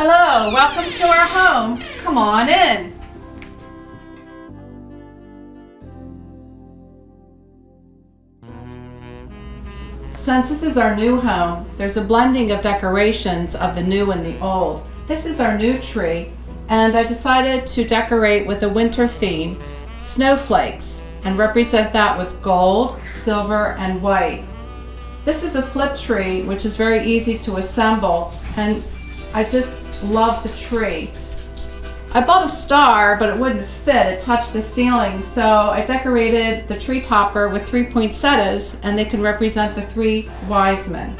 Hello, welcome to our home. Come on in. Since this is our new home, there's a blending of decorations of the new and the old. This is our new tree, and I decided to decorate with a winter theme, snowflakes, and represent that with gold, silver, and white. This is a flip tree, which is very easy to assemble, and I just love the tree. I bought a star, but it wouldn't fit. It touched the ceiling, so I decorated the tree topper with 3 poinsettias, and they can represent the 3 wise men.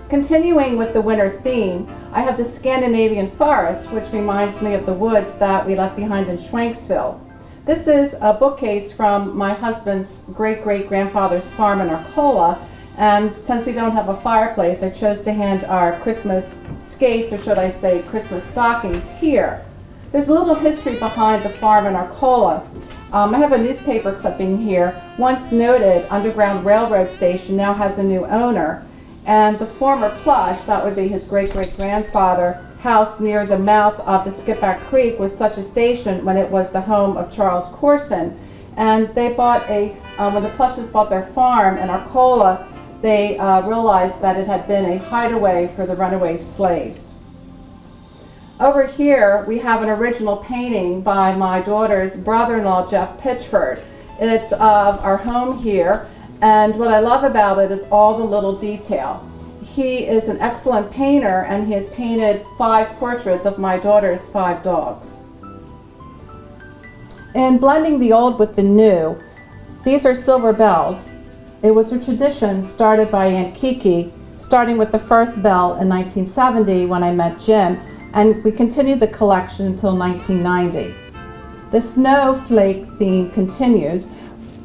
Continuing with the winter theme, I have the Scandinavian forest, which reminds me of the woods that we left behind in Schwanksville. This is a bookcase from my husband's great-great-grandfather's farm in Arcola, and since we don't have a fireplace, I chose to hang our Christmas skates, or should I say Christmas stockings, here. There's a little history behind the farm in Arcola. I have a newspaper clipping here. Once noted, Underground Railroad Station now has a new owner, and the former Plush, that would be his great-great-grandfather, house near the mouth of the Skipback Creek was such a station when it was the home of Charles Corson. And they bought when the Plushes bought their farm in Arcola, they realized that it had been a hideaway for the runaway slaves. Over here, we have an original painting by my daughter's brother-in-law, Jeff Pitchford. It's of our home here, and what I love about it is all the little detail. He is an excellent painter, and he has painted 5 portraits of my daughter's 5 dogs. In blending the old with the new, these are silver bells. It was a tradition started by Aunt Kiki, starting with the first bell in 1970 when I met Jim, and we continued the collection until 1990. The snowflake theme continues.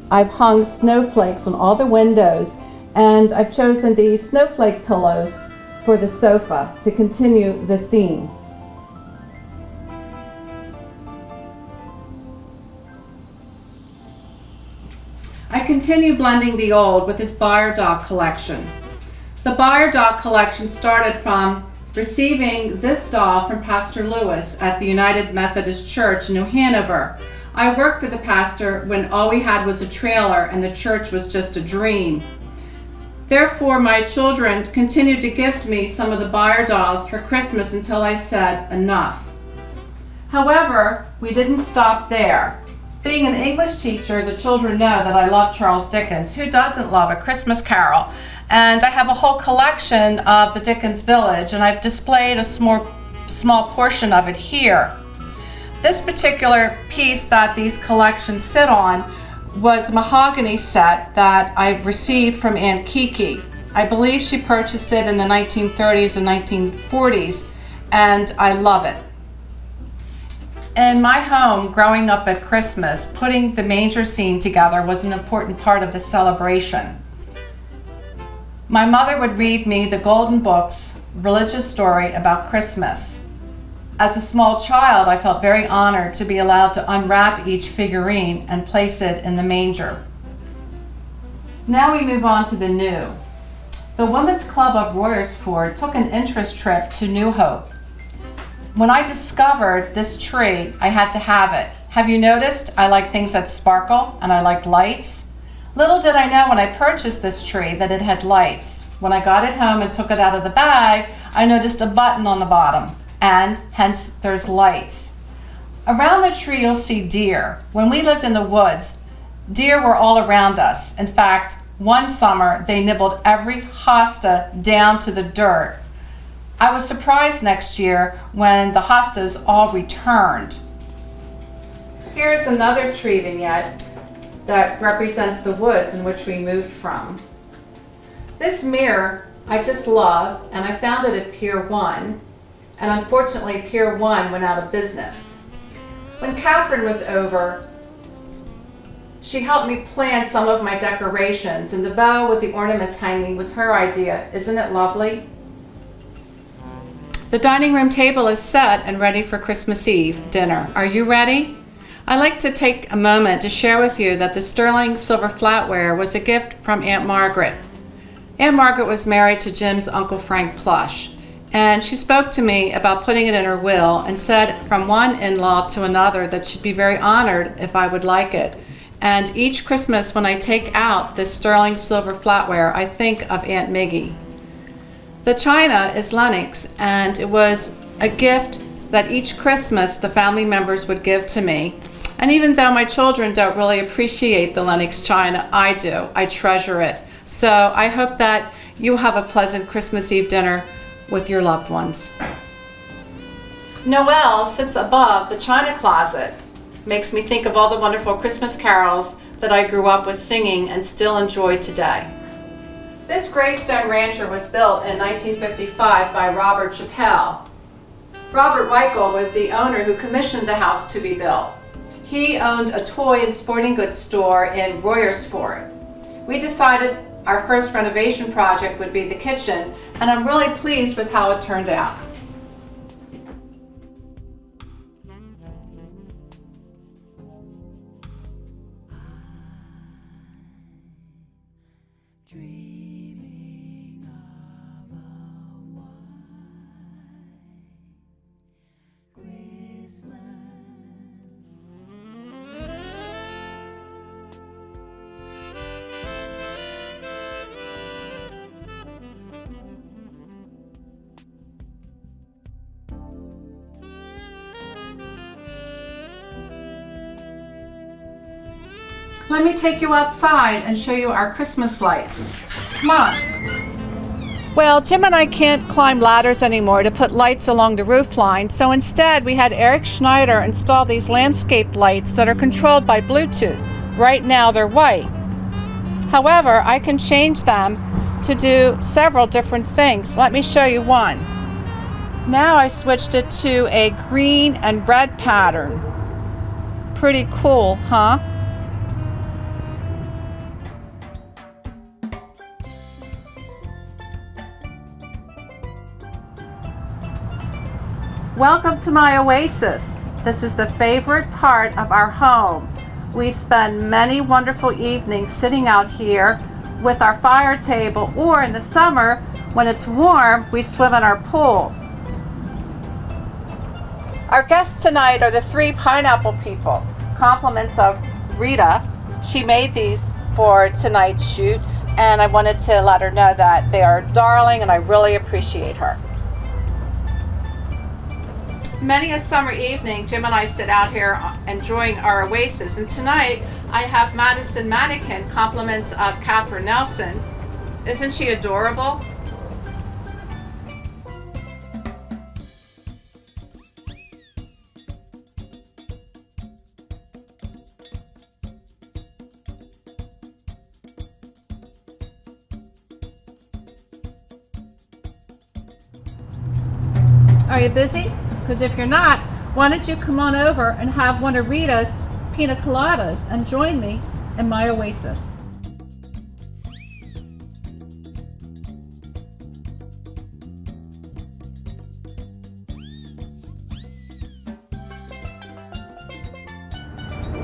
I've hung snowflakes on all the windows, and I've chosen these snowflake pillows for the sofa to continue the theme. I continue blending the old with this Buyer Dog collection. The Buyer Dog collection started from receiving this doll from Pastor Lewis at the United Methodist Church in New Hanover. I worked for the pastor when all we had was a trailer and the church was just a dream. Therefore, my children continued to gift me some of the Buyer dolls for Christmas until I said enough. However, we didn't stop there. Being an English teacher, the children know that I love Charles Dickens. Who doesn't love A Christmas Carol? And I have a whole collection of the Dickens Village, and I've displayed a small portion of it here. This particular piece that these collections sit on was a mahogany set that I received from Aunt Kiki. I believe she purchased it in the 1930s and 1940s, and I love it. In my home, growing up at Christmas, putting the manger scene together was an important part of the celebration. My mother would read me the Golden Book's religious story about Christmas. As a small child, I felt very honored to be allowed to unwrap each figurine and place it in the manger. Now we move on to the new. The Women's Club of Royersford took an interest trip to New Hope. When I discovered this tree, I had to have it. Have you noticed I like things that sparkle and I like lights? Little did I know when I purchased this tree that it had lights. When I got it home and took it out of the bag, I noticed a button on the bottom, and hence there's lights. Around the tree you'll see deer. When we lived in the woods, deer were all around us. In fact, one summer they nibbled every hosta down to the dirt. I was surprised next year when the hostas all returned. Here's another tree vignette that represents the woods in which we moved from. This mirror I just love, and I found it at Pier 1, and unfortunately Pier 1 went out of business. When Catherine was over, she helped me plan some of my decorations, and the bow with the ornaments hanging was her idea. Isn't it lovely? The dining room table is set and ready for Christmas Eve dinner. Are you ready? I'd like to take a moment to share with you that the sterling silver flatware was a gift from Aunt Margaret. Aunt Margaret was married to Jim's Uncle Frank Plush, And she spoke to me about putting it in her will and said from one in-law to another that she'd be very honored if I would like it. And each Christmas when I take out this sterling silver flatware, I think of Aunt Miggy. The china is Lennox, and it was a gift that each Christmas the family members would give to me. And even though my children don't really appreciate the Lennox china, I do. I treasure it. So I hope that you have a pleasant Christmas Eve dinner with your loved ones. Noel sits above the china closet. Makes me think of all the wonderful Christmas carols that I grew up with singing and still enjoy today. This Graystone Ranch was built in 1955 by Robert Wiekel. Robert Wiekel was the owner who commissioned the house to be built. He owned a toy and sporting goods store in Royersford. We decided our first renovation project would be the kitchen, and I'm really pleased with how it turned out. Let me take you outside and show you our Christmas lights. Come on. Well, Jim and I can't climb ladders anymore to put lights along the roof line, so instead we had Eric Schneider install these landscape lights that are controlled by Bluetooth. Right now they're white. However, I can change them to do several different things. Let me show you one. Now I switched it to a green and red pattern. Pretty cool, huh? Welcome to my oasis. This is the favorite part of our home. We spend many wonderful evenings sitting out here with our fire table, or in the summer, when it's warm, we swim in our pool. Our guests tonight are the 3 pineapple people. Compliments of Rita. She made these for tonight's shoot, and I wanted to let her know that they are darling and I really appreciate her. Many a summer evening, Jim and I sit out here enjoying our oasis, and tonight I have Madison Mannequin, compliments of Catherine Nelson. Isn't she adorable? Are you busy? Because if you're not, why don't you come on over and have one of Rita's pina coladas and join me in my oasis.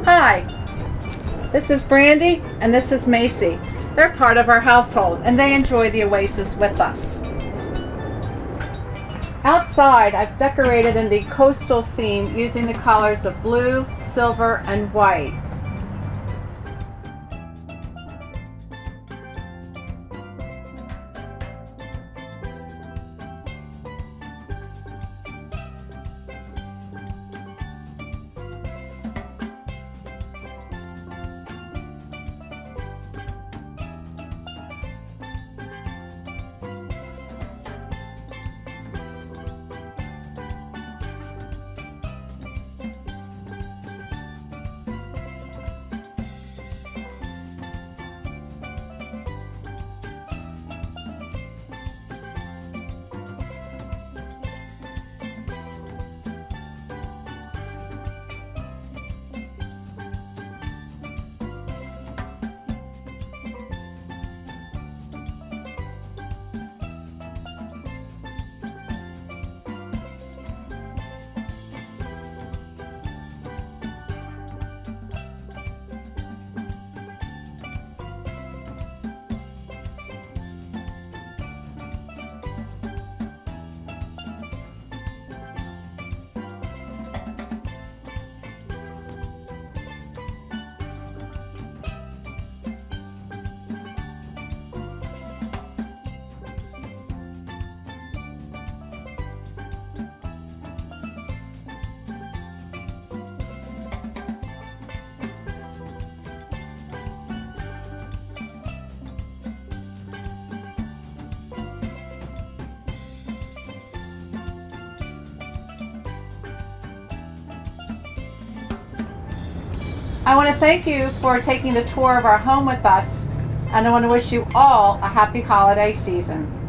Hi, this is Brandy and this is Macy. They're part of our household and they enjoy the oasis with us. Outside, I've decorated in the coastal theme using the colors of blue, silver, and white. I want to thank you for taking the tour of our home with us, and I want to wish you all a happy holiday season.